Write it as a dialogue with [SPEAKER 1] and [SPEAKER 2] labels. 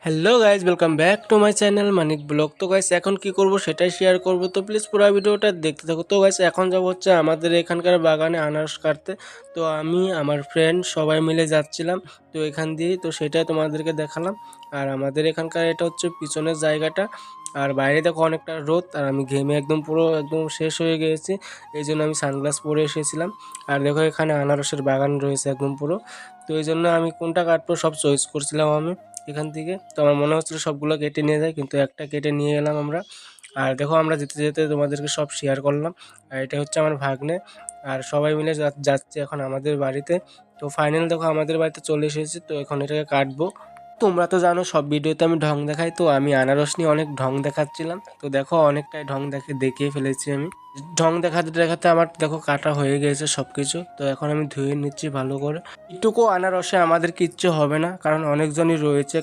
[SPEAKER 1] Hello guys, welcome back to my channel Manik blog. তো guys এখন কি করব সেটাই শেয়ার করব, তো প্লিজ পুরো ভিডিওটা দেখতে থাকো। তো গাইজ এখন যাব হচ্ছে আমাদের এখানকার বাগানে আনারস কাটতে। তো আমি আমার ফ্রেন্ড সবাই মিলে যাচ্ছিলাম তো এখান দিয়েই, তো সেটাই তোমাদেরকে দেখালাম। আর আমাদের এখানকার এটা হচ্ছে পিছনের জায়গাটা। আর বাইরে দেখো অনেকটা রোদ, আর আমি ঘেমে একদম পুরো একদম শেষ হয়ে গিয়েছি, এই জন্য আমি সানগ্লাস পরে এসেছিলাম। আর দেখো এখানে আনারসের বাগান রয়েছে একদম পুরো। তো এই জন্য আমি কোনটা কাটবো সব চয়েস করছিলাম আমি এখান থেকে। তো আমার মনে হচ্ছিল সবগুলো কেটে নিয়ে যায়, কিন্তু একটা কেটে নিয়ে এলাম আমরা। আর দেখো আমরা যেতে যেতে তোমাদেরকে সব শেয়ার করলাম। আর এটা হচ্ছে আমার ভাগ্নে, আর সবাই মিলে যাচ্ছে এখন আমাদের বাড়িতে। তো ফাইনাল দেখো আমাদের বাড়িতে চলে এসেছি, তো এখন এটাকে কাটবো। তোমরা তো জানো সব ভিডিওতে আমি ঢং দেখাই, তো আমি আনারস নিয়ে অনেক ঢং দেখাচ্ছিলাম। তো দেখো অনেকটাই ঢং দেখিয়ে ফেলেছি আমি। ঢং দেখাতে দেখাতে আমার দেখো কাটা হয়ে গেছে সব কিছু। তো এখন আমি ধুয়ে নিচ্ছি ভালো করে। এটুকু আনারসে আমাদের কিচ্ছু হবে না, কারণ অনেকজনই রয়েছে।